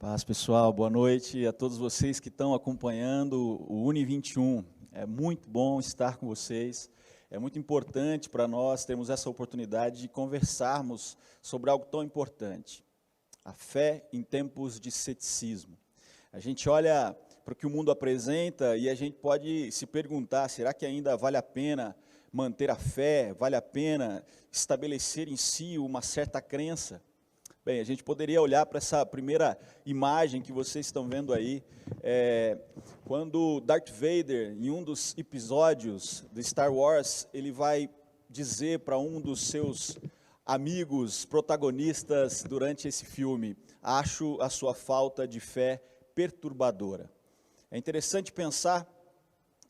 Paz, pessoal, boa noite a todos vocês que estão acompanhando o Uni 21. É muito bom estar com vocês, é muito importante para nós termos essa oportunidade de conversarmos sobre algo tão importante, a fé em tempos de ceticismo. A gente olha para o que o mundo apresenta e a gente pode se perguntar, será que ainda vale a pena manter a fé, vale a pena estabelecer em si uma certa crença? Bem, a gente poderia olhar para essa primeira imagem que vocês estão vendo aí, quando Darth Vader, em um dos episódios do Star Wars, ele vai dizer para um dos seus amigos protagonistas durante esse filme: acho a sua falta de fé perturbadora. É interessante pensar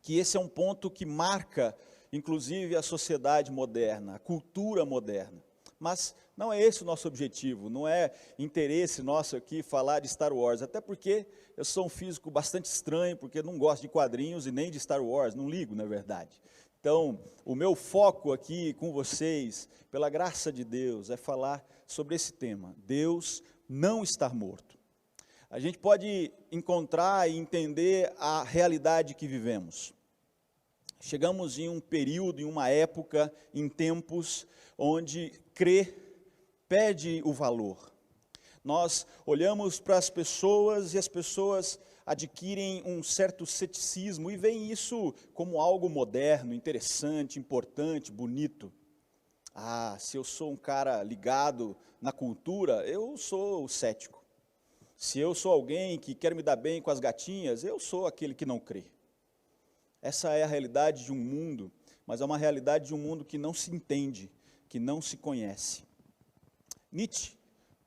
que esse é um ponto que marca, inclusive, a sociedade moderna, a cultura moderna. Mas não é esse o nosso objetivo, não é interesse nosso aqui falar de Star Wars, até porque eu sou um físico bastante estranho, porque não gosto de quadrinhos e nem de Star Wars, não ligo, na verdade. Então, o meu foco aqui com vocês, pela graça de Deus, é falar sobre esse tema: Deus não estar morto. A gente pode encontrar e entender a realidade que vivemos. Chegamos em um período, em uma época, em tempos, onde crer perde o valor. Nós olhamos para as pessoas e as pessoas adquirem um certo ceticismo e veem isso como algo moderno, interessante, importante, bonito. Ah, se eu sou um cara ligado na cultura, eu sou o cético. Se eu sou alguém que quer me dar bem com as gatinhas, eu sou aquele que não crê. Essa é a realidade de um mundo, mas é uma realidade de um mundo que não se entende, que não se conhece. Nietzsche,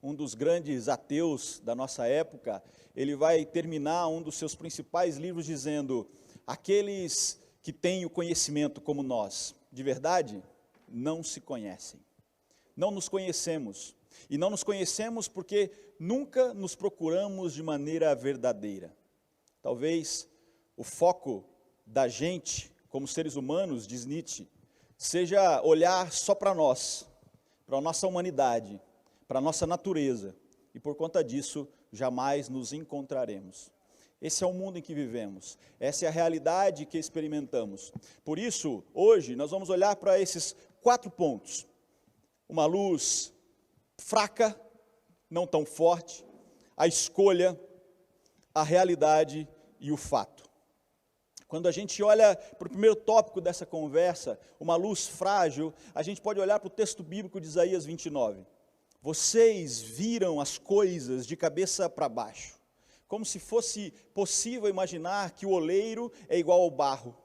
um dos grandes ateus da nossa época, ele vai terminar um dos seus principais livros dizendo: aqueles que têm o conhecimento como nós, de verdade, não se conhecem. Não nos conhecemos. E não nos conhecemos porque nunca nos procuramos de maneira verdadeira. Talvez o foco da gente, como seres humanos, diz Nietzsche, seja olhar só para nós, para a nossa humanidade, para a nossa natureza, e por conta disso, jamais nos encontraremos. Esse é o mundo em que vivemos, essa é a realidade que experimentamos. Por isso, hoje, nós vamos olhar para esses 4 pontos. Uma luz fraca, não tão forte, a escolha, a realidade e o fato. Quando a gente olha para o primeiro tópico dessa conversa, uma luz frágil, a gente pode olhar para o texto bíblico de Isaías 29. Vocês viram as coisas de cabeça para baixo, como se fosse possível imaginar que o oleiro é igual ao barro.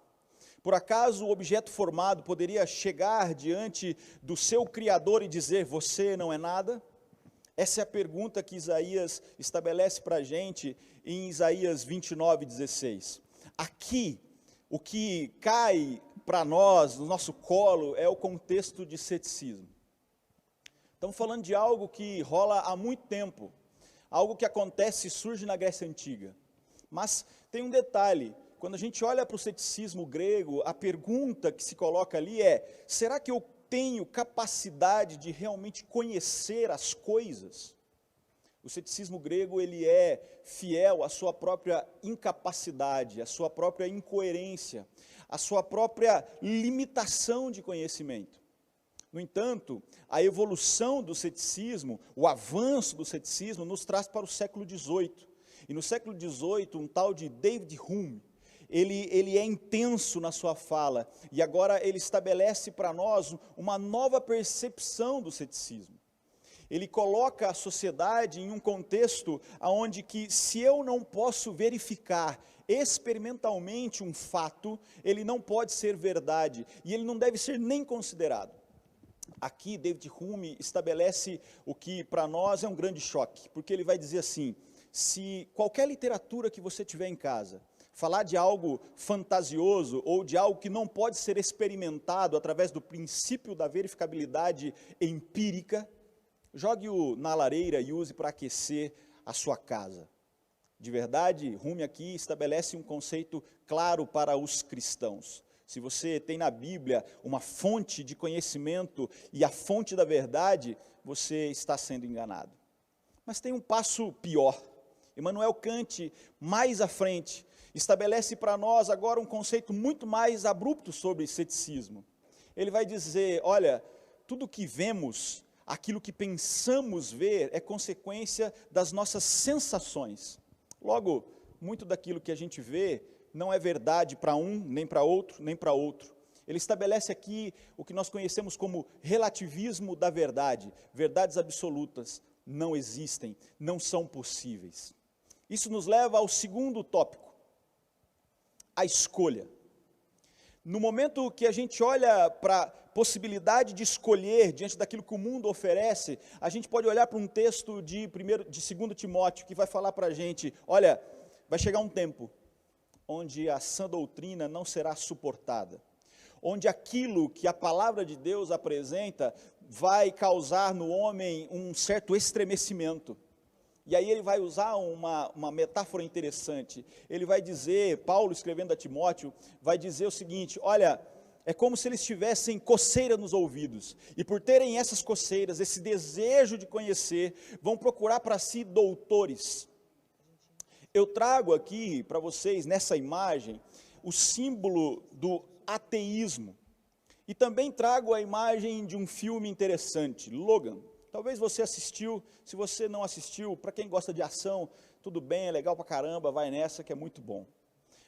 Por acaso o objeto formado poderia chegar diante do seu Criador e dizer: você não é nada? Essa é a pergunta que Isaías estabelece para a gente em Isaías 29:16. Aqui, o que cai para nós, no nosso colo, é o contexto de ceticismo. Estamos falando de algo que rola há muito tempo, algo que acontece e surge na Grécia Antiga. Mas tem um detalhe: quando a gente olha para o ceticismo grego, a pergunta que se coloca ali é: será que eu tenho capacidade de realmente conhecer as coisas? O ceticismo grego, ele é fiel à sua própria incapacidade, à sua própria incoerência, à sua própria limitação de conhecimento. No entanto, a evolução do ceticismo, o avanço do ceticismo, nos traz para o século XVIII. E no século XVIII, um tal de David Hume, ele é intenso na sua fala, e agora ele estabelece para nós uma nova percepção do ceticismo. Ele coloca a sociedade em um contexto onde que, se eu não posso verificar experimentalmente um fato, ele não pode ser verdade, e ele não deve ser nem considerado. Aqui, David Hume estabelece o que para nós é um grande choque, porque ele vai dizer assim: se qualquer literatura que você tiver em casa falar de algo fantasioso ou de algo que não pode ser experimentado através do princípio da verificabilidade empírica, jogue-o na lareira e use para aquecer a sua casa. De verdade, Hume aqui estabelece um conceito claro para os cristãos. Se você tem na Bíblia uma fonte de conhecimento e a fonte da verdade, você está sendo enganado. Mas tem um passo pior. Immanuel Kant, mais à frente, estabelece para nós agora um conceito muito mais abrupto sobre ceticismo. Ele vai dizer, olha, tudo que vemos, aquilo que pensamos ver, é consequência das nossas sensações. Logo, muito daquilo que a gente vê não é verdade para um, nem para outro, nem para outro. Ele estabelece aqui o que nós conhecemos como relativismo da verdade. Verdades absolutas não existem, não são possíveis. Isso nos leva ao segundo tópico, a escolha. No momento que a gente olha para a possibilidade de escolher diante daquilo que o mundo oferece, a gente pode olhar para um texto de 2 Timóteo, que vai falar para a gente, olha, vai chegar um tempo onde a sã doutrina não será suportada, onde aquilo que a palavra de Deus apresenta vai causar no homem um certo estremecimento. E aí ele vai usar uma metáfora interessante. Ele vai dizer, Paulo escrevendo a Timóteo, vai dizer o seguinte, olha, é como se eles tivessem coceira nos ouvidos, e por terem essas coceiras, esse desejo de conhecer, vão procurar para si doutores. Eu trago aqui para vocês, nessa imagem, o símbolo do ateísmo, e também trago a imagem de um filme interessante, Logan. Talvez você assistiu, se você não assistiu, para quem gosta de ação, tudo bem, é legal pra caramba, vai nessa que é muito bom.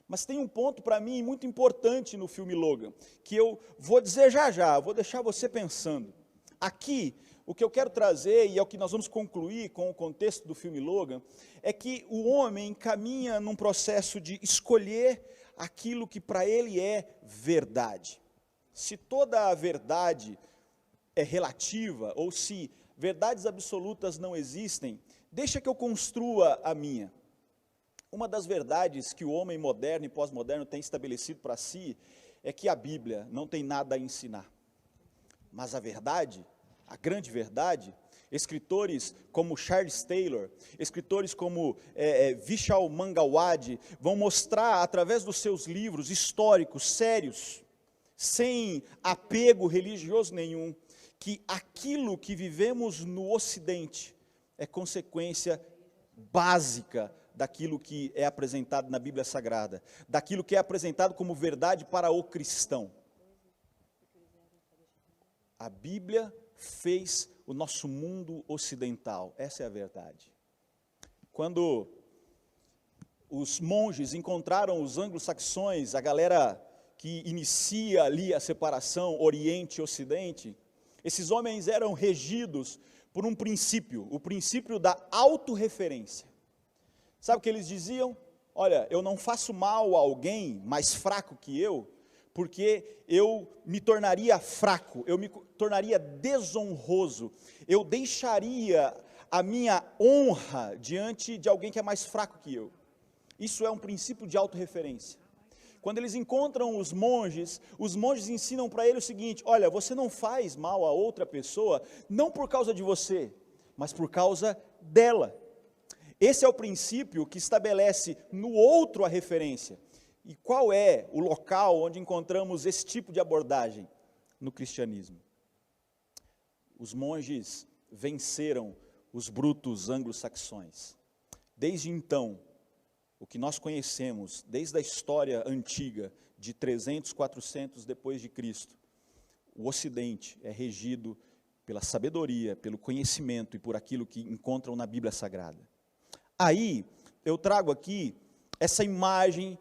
Mas tem um ponto para mim muito importante no filme Logan, que eu vou dizer já, vou deixar você pensando. Aqui, o que eu quero trazer, e é o que nós vamos concluir com o contexto do filme Logan, é que o homem caminha num processo de escolher aquilo que para ele é verdade. Se toda a verdade é relativa, ou se verdades absolutas não existem, deixa que eu construa a minha. Uma das verdades que o homem moderno e pós-moderno tem estabelecido para si, é que a Bíblia não tem nada a ensinar. Mas a verdade, a grande verdade, escritores como Charles Taylor, escritores como Vishal Mangalwadi, vão mostrar através dos seus livros históricos, sérios, sem apego religioso nenhum, que aquilo que vivemos no Ocidente é consequência básica daquilo que é apresentado na Bíblia Sagrada, daquilo que é apresentado como verdade para o cristão. A Bíblia fez o nosso mundo ocidental, essa é a verdade. Quando os monges encontraram os anglo-saxões, a galera que inicia ali a separação Oriente e Ocidente, esses homens eram regidos por um princípio, o princípio da autorreferência. Sabe o que eles diziam? Olha, eu não faço mal a alguém mais fraco que eu, porque eu me tornaria fraco, eu me tornaria desonroso, eu deixaria a minha honra diante de alguém que é mais fraco que eu. Isso é um princípio de autorreferência. Quando eles encontram os monges ensinam para ele o seguinte, olha, você não faz mal a outra pessoa, não por causa de você, mas por causa dela. Esse é o princípio que estabelece no outro a referência. E qual é o local onde encontramos esse tipo de abordagem? No cristianismo. Os monges venceram os brutos anglo-saxões. Desde então, o que nós conhecemos, desde a história antiga, de 300, 400 depois de Cristo, o Ocidente é regido pela sabedoria, pelo conhecimento e por aquilo que encontram na Bíblia Sagrada. Aí, eu trago aqui essa imagem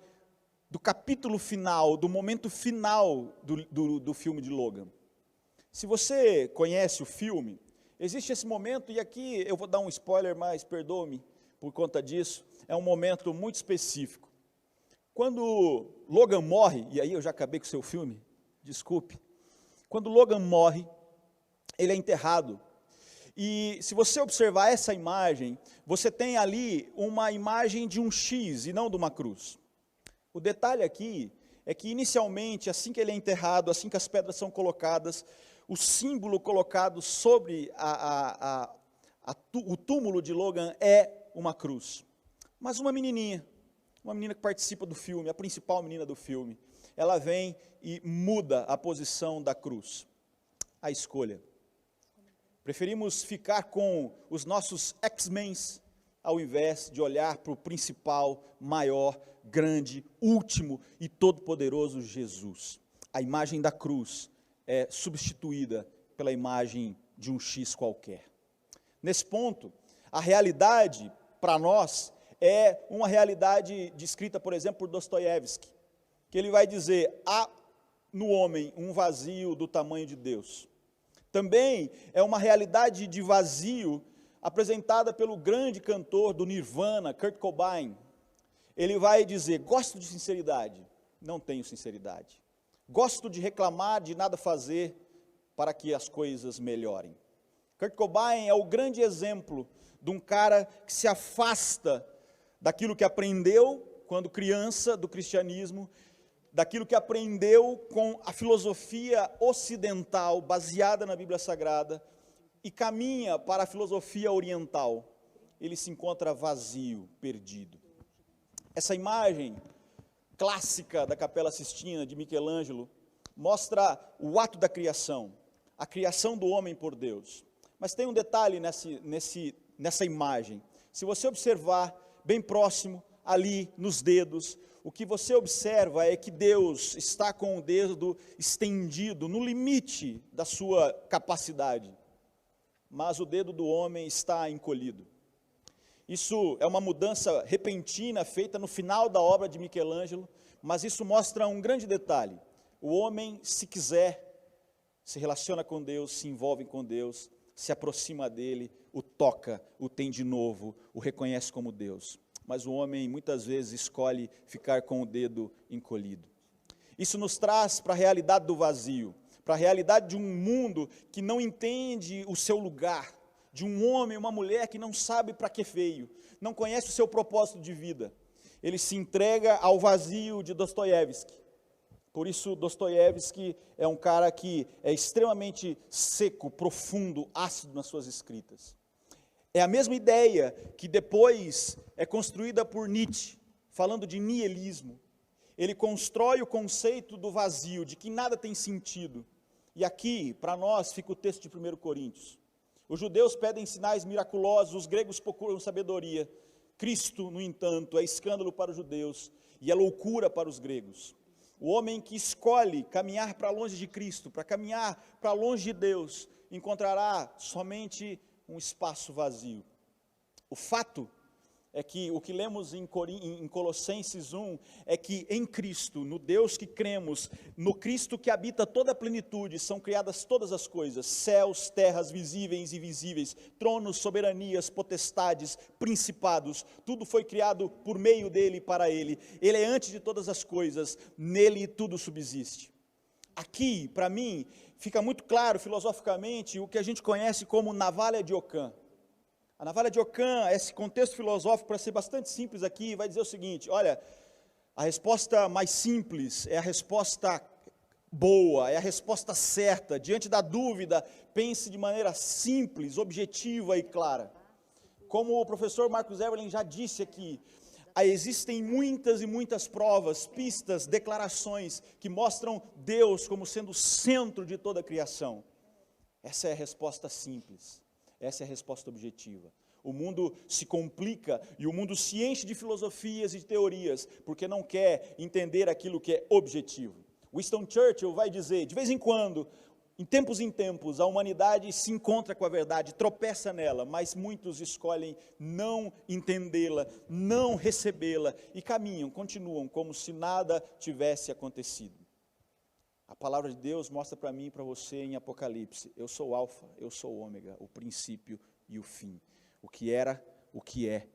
do capítulo final, do momento final do filme de Logan. Se você conhece o filme, existe esse momento, e aqui eu vou dar um spoiler, mas perdoe-me por conta disso, é um momento muito específico. Quando Logan morre, e aí eu já acabei com o seu filme, desculpe. Quando Logan morre, ele é enterrado. E se você observar essa imagem, você tem ali uma imagem de um X e não de uma cruz. O detalhe aqui é que inicialmente, assim que ele é enterrado, assim que as pedras são colocadas, o símbolo colocado sobre o túmulo de Logan é uma cruz. Mas uma menina que participa do filme, a principal menina do filme, ela vem e muda a posição da cruz. A escolha. Preferimos ficar com os nossos X-Men ao invés de olhar para o principal, maior, grande, último e todo-poderoso Jesus. A imagem da cruz é substituída pela imagem de um X qualquer. Nesse ponto, a realidade, para nós, é uma realidade descrita, por exemplo, por Dostoiévski, que ele vai dizer, há no homem um vazio do tamanho de Deus. Também é uma realidade de vazio apresentada pelo grande cantor do Nirvana, Kurt Cobain. Ele vai dizer, gosto de sinceridade, não tenho sinceridade. Gosto de reclamar, de nada fazer para que as coisas melhorem. Kurt Cobain é o grande exemplo de um cara que se afasta daquilo que aprendeu quando criança do cristianismo, daquilo que aprendeu com a filosofia ocidental baseada na Bíblia Sagrada e caminha para a filosofia oriental. Ele se encontra vazio, perdido. Essa imagem clássica da Capela Sistina de Michelangelo mostra o ato da criação, a criação do homem por Deus. Mas tem um detalhe nessa imagem. Se você observar bem próximo, ali nos dedos, o que você observa é que Deus está com o dedo estendido no limite da sua capacidade, mas o dedo do homem está encolhido. Isso é uma mudança repentina feita no final da obra de Michelangelo, mas isso mostra um grande detalhe. O homem, se quiser, se relaciona com Deus, se envolve com Deus, se aproxima dele, o toca, o tem de novo, o reconhece como Deus. Mas o homem muitas vezes escolhe ficar com o dedo encolhido. Isso nos traz para a realidade do vazio, para a realidade de um mundo que não entende o seu lugar, de um homem, uma mulher que não sabe para que veio, não conhece o seu propósito de vida. Ele se entrega ao vazio de Dostoiévski. Por isso, Dostoiévski é um cara que é extremamente seco, profundo, ácido nas suas escritas. É a mesma ideia que depois é construída por Nietzsche, falando de niilismo. Ele constrói o conceito do vazio, de que nada tem sentido. E aqui, para nós, fica o texto de 1 Coríntios. Os judeus pedem sinais miraculosos, os gregos procuram sabedoria. Cristo, no entanto, é escândalo para os judeus e é loucura para os gregos. O homem que escolhe caminhar para longe de Cristo, para caminhar para longe de Deus, encontrará somente um espaço vazio. O fato é que o que lemos em Colossenses 1 é que em Cristo, no Deus que cremos, no Cristo que habita toda a plenitude, são criadas todas as coisas, céus, terras, visíveis e invisíveis, tronos, soberanias, potestades, principados, tudo foi criado por meio dele e para ele. Ele é antes de todas as coisas, nele tudo subsiste. Aqui, para mim, fica muito claro filosoficamente o que a gente conhece como navalha de Ockham. A navalha de Ockham, esse contexto filosófico, para ser bastante simples aqui, vai dizer o seguinte, olha, a resposta mais simples é a resposta boa, é a resposta certa. Diante da dúvida, pense de maneira simples, objetiva e clara. Como o professor Marcus Eberlin já disse aqui, existem muitas e muitas provas, pistas, declarações que mostram Deus como sendo o centro de toda a criação. Essa é a resposta simples. Essa é a resposta objetiva. O mundo se complica e o mundo se enche de filosofias e de teorias, porque não quer entender aquilo que é objetivo. Winston Churchill vai dizer, de vez em quando, em tempos, a humanidade se encontra com a verdade, tropeça nela, mas muitos escolhem não entendê-la, não recebê-la, e caminham, continuam, como se nada tivesse acontecido. A palavra de Deus mostra para mim e para você em Apocalipse, eu sou o alfa, eu sou o ômega, o princípio e o fim. O que era, o que é,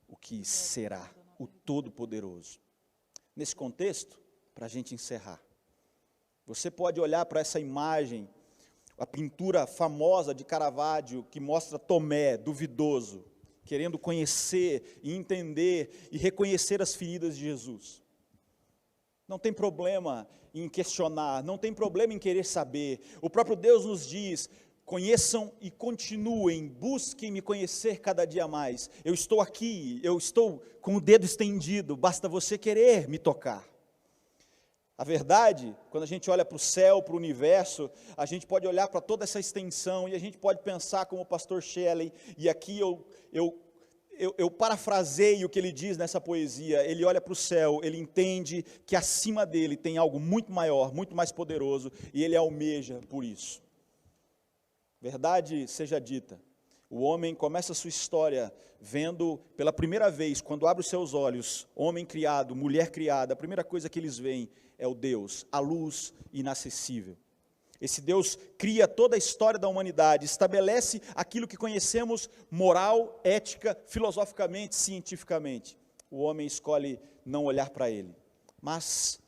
o que será, o Todo-Poderoso. Nesse contexto, para a gente encerrar, você pode olhar para essa imagem, a pintura famosa de Caravaggio, que mostra Tomé, duvidoso, querendo conhecer e entender e reconhecer as feridas de Jesus. Não tem problema em questionar, não tem problema em querer saber. O próprio Deus nos diz, conheçam e continuem, busquem me conhecer cada dia mais. Eu estou aqui, eu estou com o dedo estendido, basta você querer me tocar. A verdade, quando a gente olha para o céu, para o universo, a gente pode olhar para toda essa extensão e a gente pode pensar como o pastor Shelley, e aqui eu parafraseio o que ele diz nessa poesia. Ele olha para o céu, ele entende que acima dele tem algo muito maior, muito mais poderoso, e ele almeja por isso. Verdade seja dita, o homem começa a sua história vendo pela primeira vez, quando abre os seus olhos, homem criado, mulher criada, a primeira coisa que eles veem é o Deus, a luz inacessível. Esse Deus cria toda a história da humanidade, estabelece aquilo que conhecemos moral, ética, filosoficamente, cientificamente. O homem escolhe não olhar para ele. Mas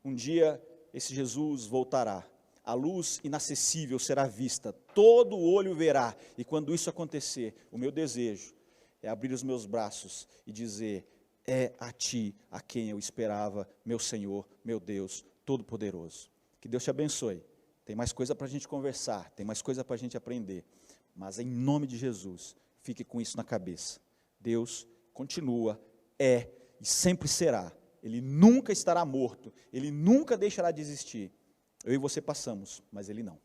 um dia esse Jesus voltará. A luz inacessível será vista, todo olho verá. E quando isso acontecer, o meu desejo é abrir os meus braços e dizer: é a ti a quem eu esperava, meu Senhor, meu Deus Todo-Poderoso. Que Deus te abençoe. Tem mais coisa para a gente conversar, tem mais coisa para a gente aprender, mas em nome de Jesus, fique com isso na cabeça. Deus continua, é e sempre será. Ele nunca estará morto, Ele nunca deixará de existir. Eu e você passamos, mas Ele não.